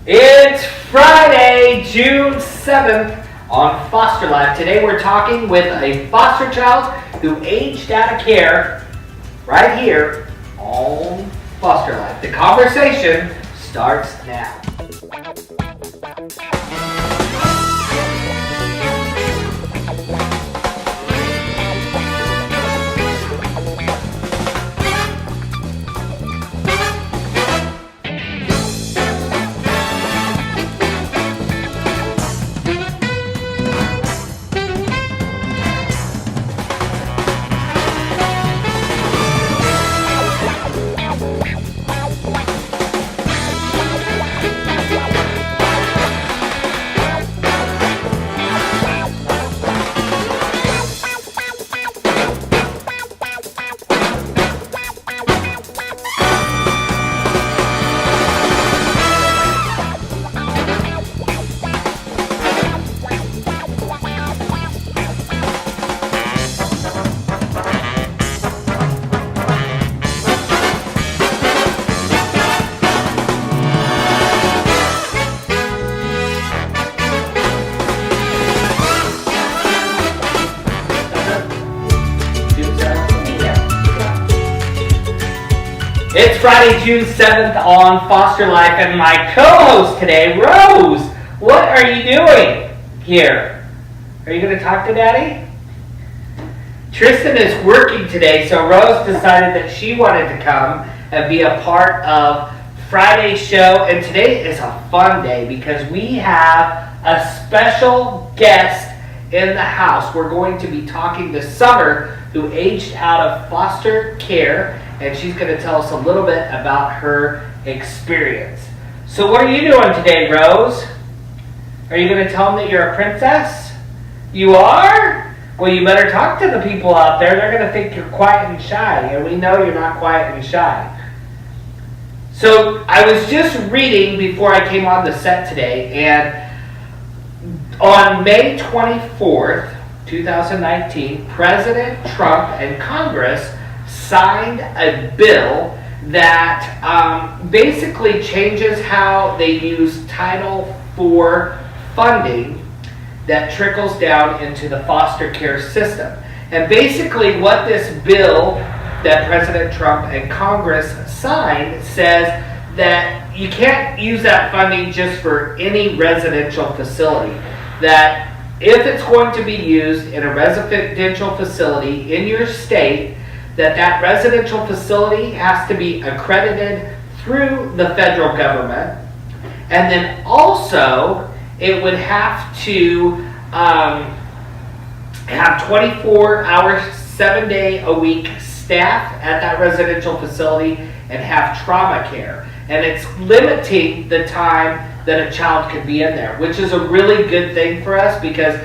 It's Friday, June 7th on Foster Life. Today we're talking with a foster child who aged out of care right here on Foster Life. The conversation starts now. It's Friday, June 7th on Foster Life, and my co-host today, Rose. What are you doing here? Are you going to talk to Daddy? Tristan is working today, so Rose decided that she wanted to come and be a part of Friday's show, and today is a fun day because we have a special guest in the house. We're going to be talking to Summer, who aged out of foster care, and she's going to tell us a little bit about her experience. So what are you doing today, Rose? Are you going to tell them that you're a princess? You are? Well, you better talk to the people out there. They're going to think you're quiet and shy, and we know you're not quiet and shy. So I was just reading before I came on the set today, and on May 24th, 2019, President Trump and Congress signed a bill that basically changes how they use Title IV funding that trickles down into the foster care system. And basically what this bill that President Trump and Congress signed says that you can't use that funding just for any residential facility. That if it's going to be used in a residential facility in your state, that residential facility has to be accredited through the federal government, and then also it would have to have 24-hour, 7-day-a-week staff at that residential facility and have trauma care. And it's limiting the time that a child could be in there, which is a really good thing for us because,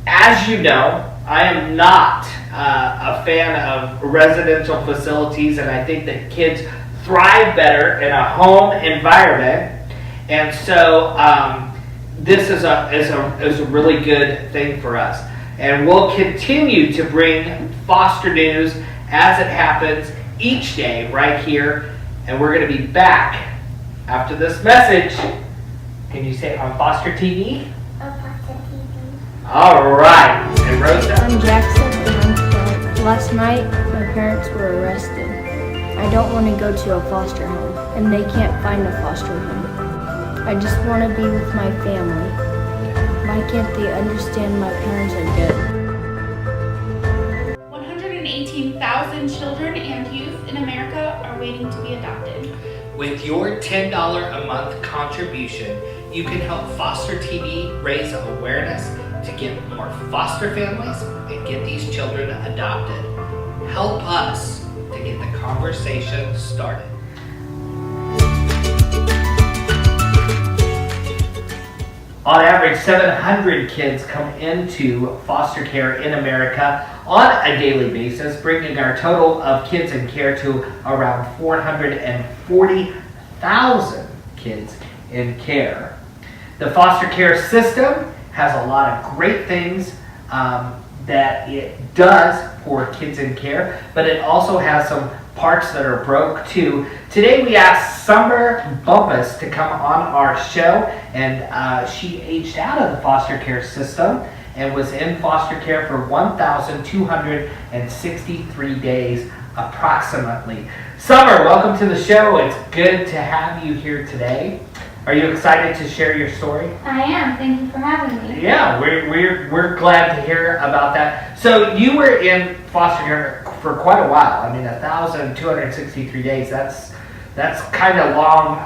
as you know, I am not a fan of residential facilities, and I think that kids thrive better in a home environment. And so this is a really good thing for us. And we'll continue to bring foster news as it happens each day right here. And we're going to be back after this message. Can you say on Foster TV? On Foster TV. All right. And Rosa? I'm Jackson, and I'm 12. Last night, my parents were arrested. I don't want to go to a foster home, and they can't find a foster home. I just want to be with my family. Why can't they understand my parents are good? 118,000 children and youth in America are waiting to be adopted. With your $10 a month contribution, you can help Foster TV raise awareness to get more foster families and get these children adopted. Help us to get the conversation started. On average, 700 kids come into foster care in America on a daily basis, bringing our total of kids in care to around 440,000 kids in care. The foster care system has a lot of great things that it does for kids in care, but it also has some parts that are broke too. Today we asked Summer Bumpus to come on our show, and she aged out of the foster care system and was in foster care for 1,263 days approximately. Summer, welcome to the show. It's good to have you here today. Are you excited to share your story? I am. Thank you for having me. Yeah, we're glad to hear about that. So you were in foster care for quite a while. I mean, 1,263 days. That's kind of long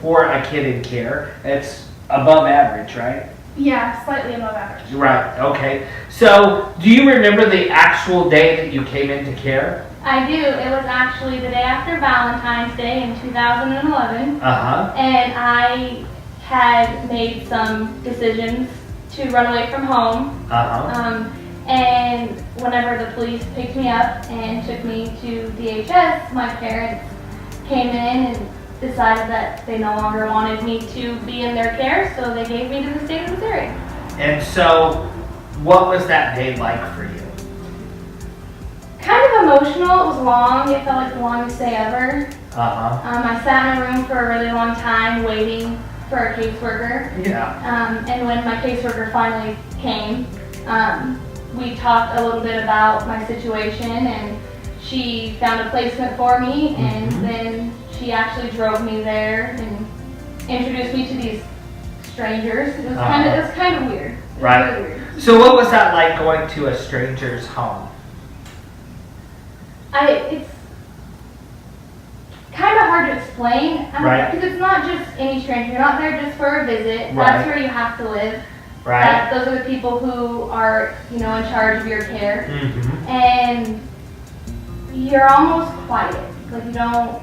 for a kid in care. It's above average, right? Yeah, slightly above average. Right. Okay. So do you remember the actual day that you came into care? I do. It was actually the day after Valentine's Day in 2011. Uh-huh. And I had made some decisions to run away from home. Uh-huh. And whenever the police picked me up and took me to DHS, my parents came in and decided that they no longer wanted me to be in their care, so they gave me to the state of Missouri. And so what was that day like for you? Kind of emotional. It was long. It felt like the longest day ever. Uh-huh. I sat in a room for a really long time waiting for a caseworker. Yeah. And when my caseworker finally came, we talked a little bit about my situation, and she found a placement for me, and then she actually drove me there and introduced me to these strangers. It was kind of weird. It was Right. really weird. So what was that like going to a stranger's home? It's kind of hard to explain, Right. because it's not just any stranger. You're not there just for a visit. Right. That's where you have to live. Right. Those are the people who are, in charge of your care. Mm-hmm. And you're almost quiet. Like, you don't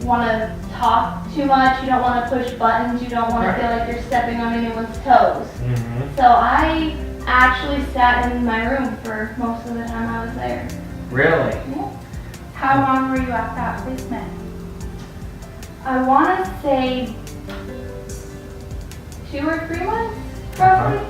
want to talk too much. You don't want to push buttons. You don't want to feel like you're stepping on anyone's toes. Mm-hmm. So I actually sat in my room for most of the time I was there. Really? Yeah. How long were you at that placement? I want to say 2 or 3 months, roughly.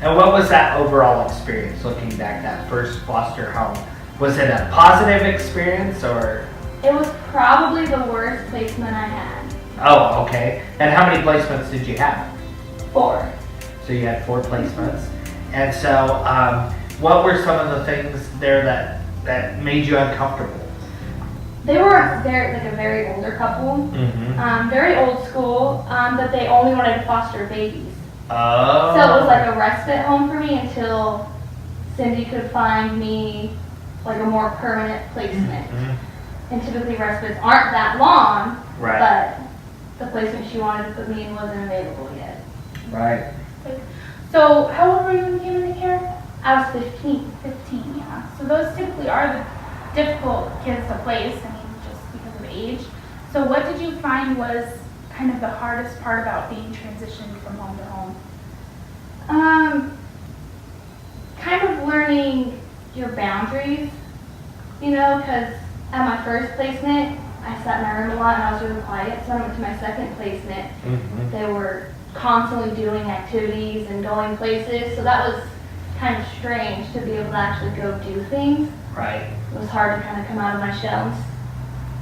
And what was that overall experience looking back, that first foster home? Was it a positive experience or? It was probably the worst placement I had. Oh, okay. And how many placements did you have? 4. So you had 4 placements. And so what were some of the things there that made you uncomfortable? They're like a very older couple, Mm-hmm. very old school, but they only wanted to foster babies. Oh. So it was like a respite home for me until Cindy could find me like a more permanent placement. Mhm. And typically respites aren't that long, Right. but the placement she wanted to put me in wasn't available yet. Right. So how old were you when you came into care? I was 15. 15, yeah. So those typically are the difficult kids to place, just because of age. So what did you find was kind of the hardest part about being transitioned from home to home? Kind of learning your boundaries, because at my first placement, I sat in my room a lot and I was really quiet. So when I went to my second placement, Mm-hmm. they were constantly doing activities and going places. So that was kind of strange to be able to actually go do things. Right. It was hard to kind of come out of my shell and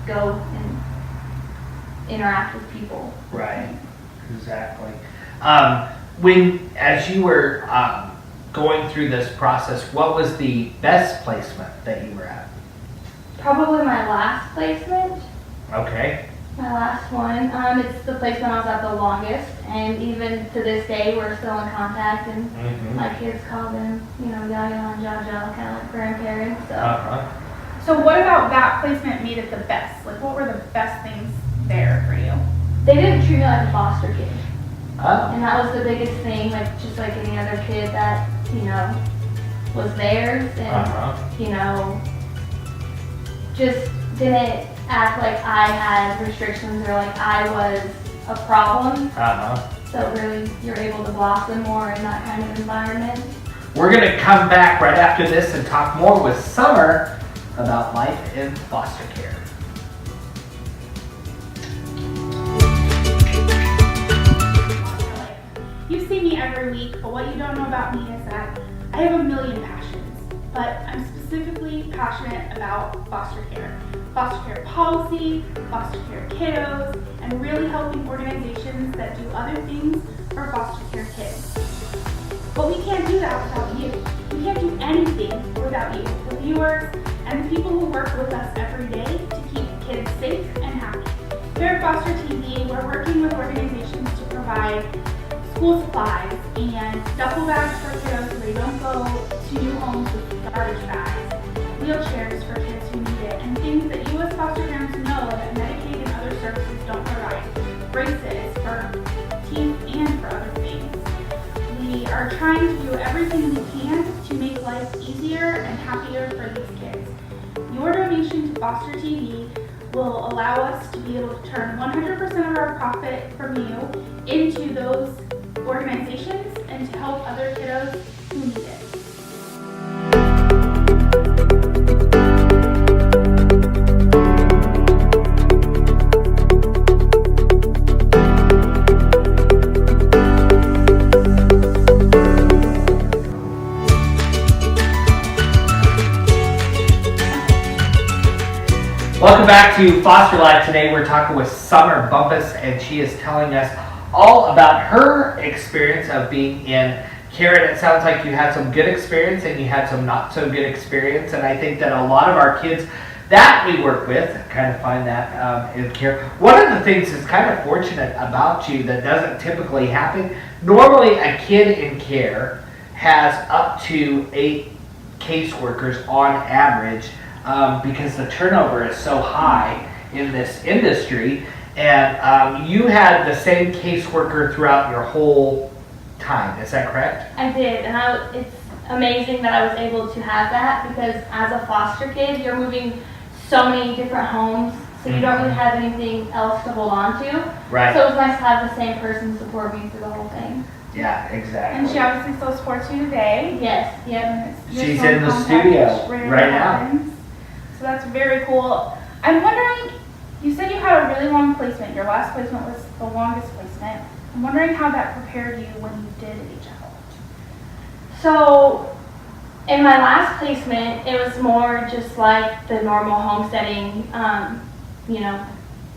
go and interact with people. Right. Exactly. As you were going through this process, what was the best placement that you were at? Probably my last placement. Okay. My last one. It's the placement I was at the longest, and even to this day, we're still in contact. And Mm-hmm. my kids call them, Yaya and Jaja, kind of like grandparents. So Uh-huh. So what about that placement made it the best? Like, what were the best things there for you? they didn't treat me like a foster kid, Oh. and that was the biggest thing. Like just like any other kid that was theirs, and Uh-huh. just didn't act like I had restrictions or like I was a problem. Uh-huh. So really, you're able to blossom more in that kind of environment. We're going to come back right after this and talk more with Summer about life in foster care. You see me every week, but what you don't know about me is that I have a million passions. but I'm specifically passionate about foster care policy, foster care kiddos, and really helping organizations that do other things for foster care kids. But we can't do that without you. We can't do anything without you, the viewers, and the people who work with us every day to keep kids safe and happy. Here at Foster TV, we're working with organizations to provide school supplies and duffel bags for kiddos so they don't go to new homes with garbage bags, wheelchairs for kids who need it, and things that you as foster parents know that Medicaid and other services don't provide. Braces for teeth and for other things. We are trying to do everything we can to make life easier and happier for these kids. Your donation to Foster TV will allow us to be able to turn 100% of our profit from you into those organizations and to help other kiddos who need it. Welcome back to Foster Life. Today we're talking with Summer Bumpus, and she is telling us all about her experience of being in care. And it sounds like you had some good experience and you had some not so good experience, and I think that a lot of our kids that we work with kind of find that in care. One of the things that's kind of fortunate about you that doesn't typically happen, normally a kid in care has up to 8 caseworkers on average, because the turnover is so high in this industry, and you had the same caseworker throughout your whole time. Is that correct? I did, and it's amazing that I was able to have that, because as a foster kid, you're moving so many different homes, so you don't really have anything else to hold on to. Right. So it was nice to have the same person support me through the whole thing. Yeah, exactly. And she obviously still supports you today. Yes, yep. And it's She's just in the contact, studio which rarely right now. happens. So that's very cool. I'm wondering, you said you had a really long placement. Your last placement was the longest placement. I'm wondering how that prepared you when you did age out. So, in my last placement, it was more just like the normal homesteading, you know,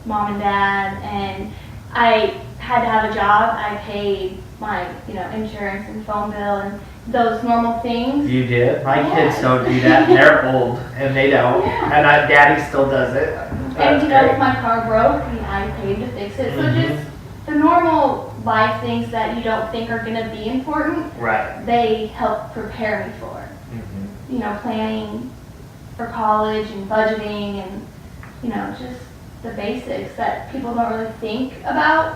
mom and dad, and I had to have a job. I paid my, you know, insurance and phone bill and those normal things. You did? My Yeah. kids don't do that. They're old and they don't. And Daddy still does it. And you know, if my car broke, I paid to fix it. So just the normal life things that you don't think are going to be important, Right. they help prepare me for. You know, planning for college and budgeting and, you know, just the basics that people don't really think about.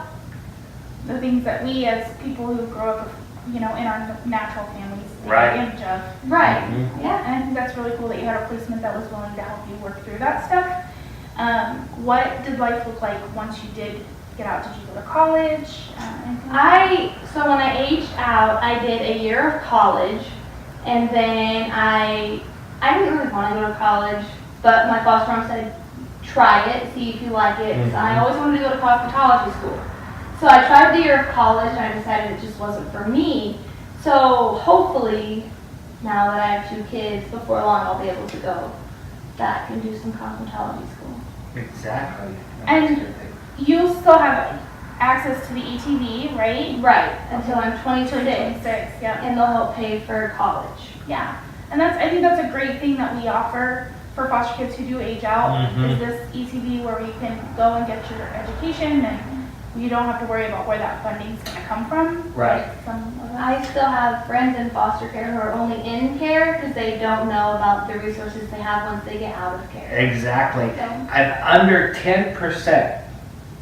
The things that we as people who grow up, you know, in our natural families take Right. advantage of. Right. Mhm. Yeah. And I think that's really cool that you had a placement that was willing to help you work through that stuff. What did life look like once you did get out? Did you go to college? Anything like So when I aged out, I did a year of college, and then I didn't really want to go to college, but my foster mom said, try it, see if you like it, because I always wanted to go to cosmetology school. So I tried the year of college, and I decided it just wasn't for me. So hopefully, now that I have 2 kids, before long I'll be able to go back and do some cosmetology school. Exactly. And you'll still have access to the ETV, right? Right, until I'm 26, 26, yeah. and they'll help pay for college. Yeah, and I think that's a great thing that we offer for foster kids who do age out, is this ETV where you can go and get your education, and you don't have to worry about where that funding's going to come from. Right. I still have friends in foster care who are only in care because they don't know about the resources they have once they get out of care. Exactly. So, And under 10%,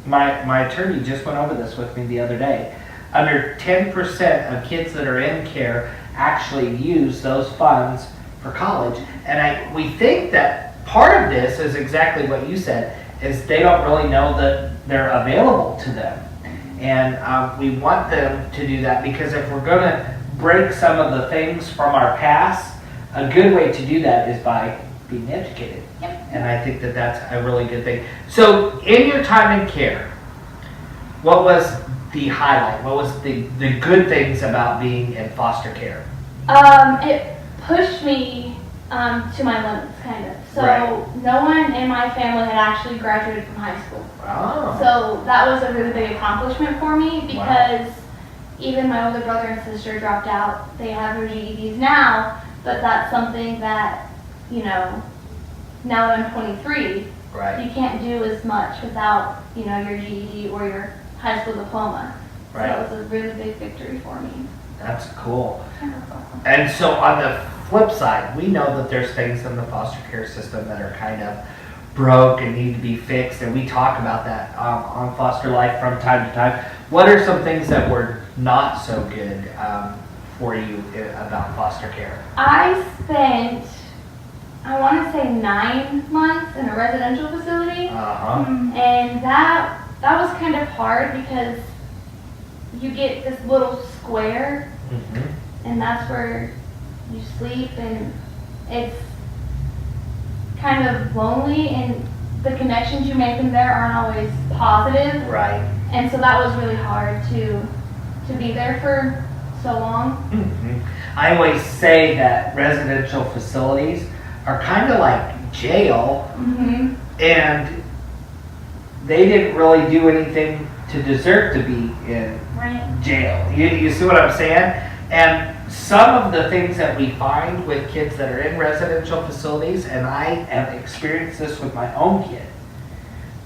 my attorney just went over this with me the other day. Under 10% of kids that are in care actually use those funds for college. And we think that part of this is exactly what you said, is they don't really know that they're available to them. And we want them to do that, because if we're going to break some of the things from our past, a good way to do that is by being educated. Yep. And I think that that's a really good thing. So in your time in care, what was the highlight? What was the good things about being in foster care? it pushed me to my limits, kind of. So Right. no one in my family had actually graduated from high school. Oh. So that was a really big accomplishment for me because even my older brother and sister dropped out. They have their GEDs now, but that's something that, you know, now that I'm 23, Right. you can't do as much without, you know, your GED or your high school diploma. Right. So it was a really big victory for me. That's cool. Yeah, that's awesome. And so on the flip side, we know that there's things in the foster care system that are kind of broke and need to be fixed, and we talk about that on Foster Life from time to time. What are some things that were not so good for you about foster care? I spent, I want to say 9 months in a residential facility, Uh-huh. and that was kind of hard because you get this little square, Mm-hmm. and that's where you sleep, and it's kind of lonely, and the connections you make in there aren't always positive, Right. and so that was really hard to be there for so long. Mm-hmm. I always say that residential facilities are kind of like jail, Mm-hmm. and they didn't really do anything to deserve to be in Right. jail. You see what I'm saying? And some of the things that we find with kids that are in residential facilities, and I have experienced this with my own kid,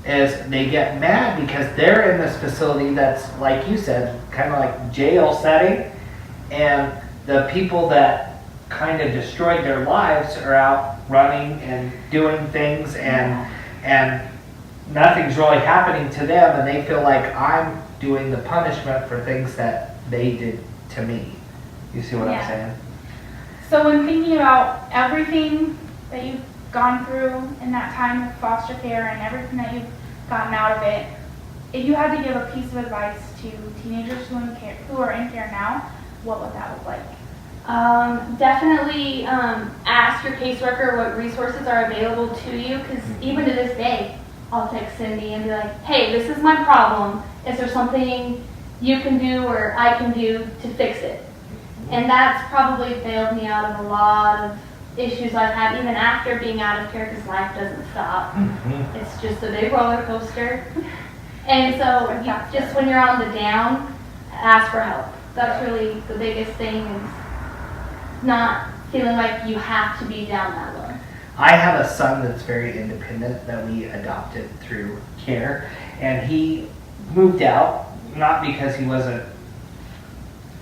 is they get mad because they're in this facility that's, like you said, kind of like jail setting, and the people that kind of destroyed their lives are out running and doing things, and nothing's really happening to them, and they feel like I'm doing the punishment for things that they did to me. You see what I'm Yeah. saying? So when thinking about everything that you've gone through in that time of foster care and everything that you've gotten out of it, if you had to give a piece of advice to teenagers who are in care now, what would that look like? Definitely ask your caseworker what resources are available to you, because even to this day, I'll text Cindy and be like, hey, this is my problem. Is there something you can do or I can do to fix it? And that's probably bailed me out of a lot of issues I've had even after being out of care, because life doesn't stop. Mm-hmm. It's just a big roller coaster. And so just when you're on the down, ask for help. That's really the biggest thing, is not feeling like you have to be down that low. I have a son that's very independent that we adopted through care, and he moved out, not because he wasn't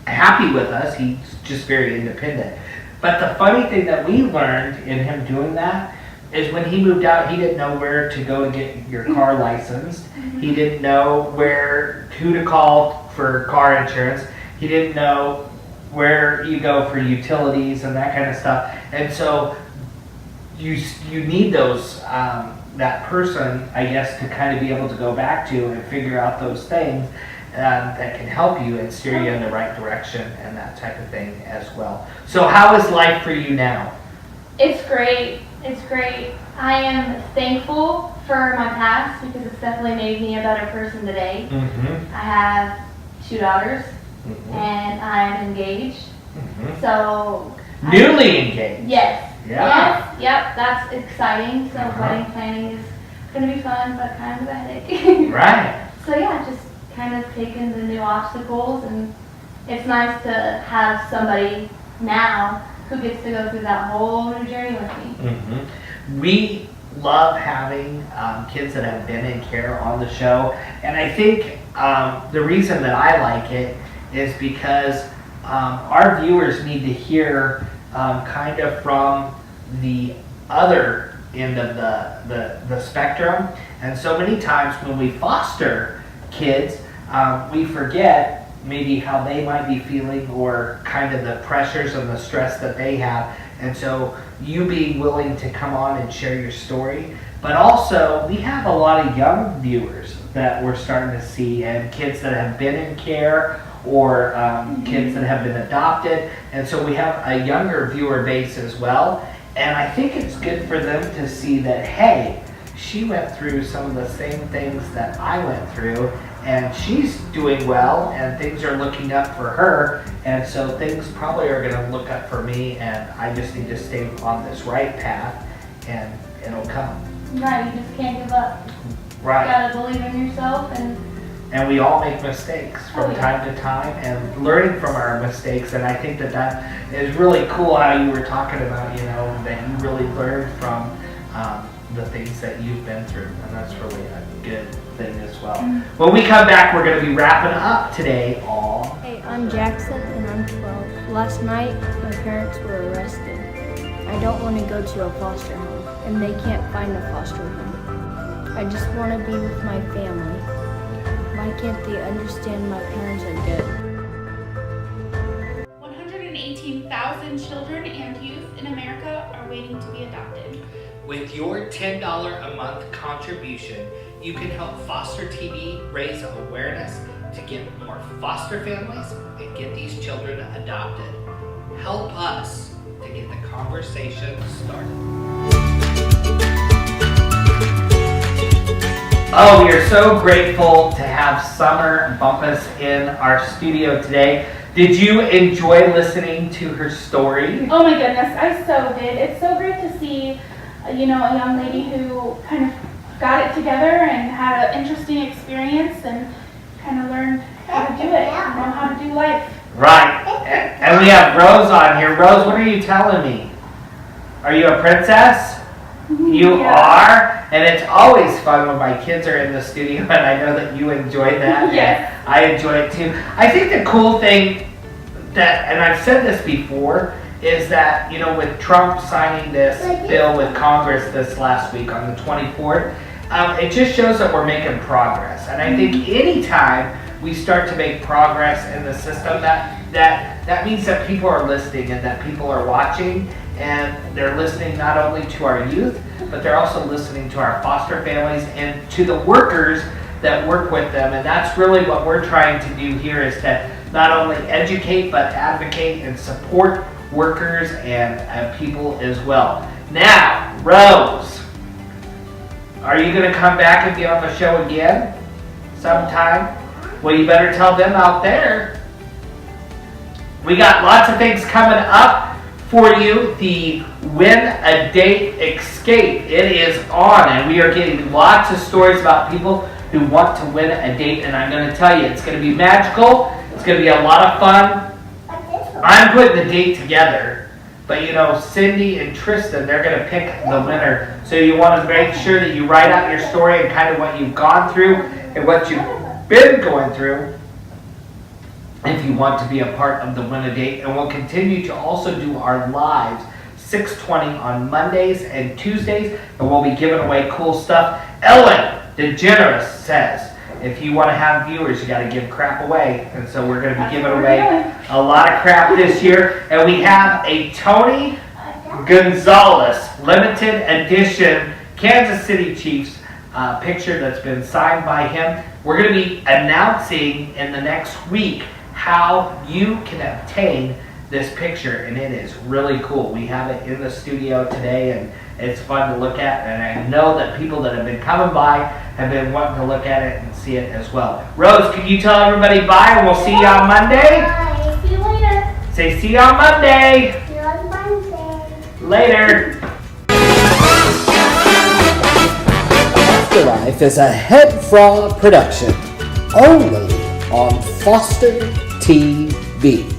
happy with us, he's just very independent. But the funny thing that we learned in him doing that is when he moved out, he didn't know where to go to get your car licensed. He didn't know who to call for car insurance. He didn't know where you go for utilities and that kind of stuff. And so you need those, that person, I guess, to kind of be able to go back to and figure out those things that can help you and steer you in the right direction and that type of thing as well. So how is life for you now? It's great. It's great. I am thankful for my past, because it's definitely made me a better person today. Mm-hmm. I have 2 daughters, Mm-hmm. and I'm engaged. Mm-hmm. So Newly engaged. yes. Yeah. Yes. Yep. That's exciting. So Uh-huh. wedding planning is going to be fun, but kind of a headache. Right. So yeah, just kind of taking the new obstacles, and it's nice to have somebody now who gets to go through that whole new journey with me. Mm-hmm. We love having kids that have been in care on the show, and I think the reason that I like it is because our viewers need to hear kind of from the other end of the spectrum. And so many times when we foster kids, we forget maybe how they might be feeling, or kind of the pressures and the stress that they have. And so you being willing to come on and share your story, but also we have a lot of young viewers that we're starting to see, and kids that have been in care, or kids that have been adopted. And so we have a younger viewer base as well. And I think it's good for them to see that, hey, she went through some of the same things that I went through, and she's doing well, and things are looking up for her, and so things probably are going to look up for me, and I just need to stay on this right path, and it'll come. Right, you just can't give up. Right. You gotta believe in yourself, And we all make mistakes from Oh, yeah. time to time, and learning from our mistakes. And I think that is really cool how you were talking about, that you really learned from the things that you've been through. And that's really a good thing as well. When we come back, we're going to be wrapping up today all. Hey, I'm Jackson and I'm 12. Last night, my parents were arrested. I don't want to go to a foster home, and they can't find a foster home. I just want to be with my family. Why can't they understand my parents are good? 118,000 children and youth in America are waiting to be adopted. With your $10 a month contribution, you can help Foster TV raise awareness to get more foster families and get these children adopted. Help us to get the conversation started. Oh, we are so grateful to have Summer Bumpus in our studio today. Did you enjoy listening to her story? Oh my goodness, I so did. It's so great to see, a young lady who kind of got it together and had an interesting experience and kind of learned how to do it, how to do life. Right. And we have Rose on here. Rose, what are you telling me? Are you a princess? You are? And it's always fun when my kids are in the studio, and I know that you enjoy that. Yes. I enjoy it too. I think the cool thing and I've said this before, is that, with Trump signing this bill with Congress this last week on the 24th, it just shows that we're making progress. And I think anytime we start to make progress in the system, that means that people are listening and that people are watching, and they're listening not only to our youth, but they're also listening to our foster families and to the workers that work with them. And that's really what we're trying to do here, is to not only educate, but advocate and support workers and people as well. Now, Rose, are you going to come back and be on the show again sometime? Well, you better tell them out there. We got lots of things coming up for you. The Win a Date Escape, it is on, and we are getting lots of stories about people who want to win a date, and I'm going to tell you, it's going to be magical. It's going to be a lot of fun. I'm putting the date together, but Cindy and Tristan, they're going to pick the winner. So you want to make sure that you write out your story and kind of what you've gone through and what you've been going through if you want to be a part of the Win a Date. And we'll continue to also do our lives 6:20 on Mondays and Tuesdays, and we'll be giving away cool stuff. Ellen DeGeneres says, if you want to have viewers, you got to give crap away. And so we're going to be giving away a lot of crap this year. And we have a Tony Gonzalez limited edition Kansas City Chiefs picture that's been signed by him. We're going to be announcing in the next week how you can obtain this picture, and it is really cool. We have it in the studio today, and it's fun to look at, and I know that people that have been coming by have been wanting to look at it and see it as well. Rose, can you tell everybody bye, and we'll see you on Monday? Bye. See you later. Say see you on Monday. See you on Monday. Later. Afterlife is a HEDFRA production, only on Foster TV.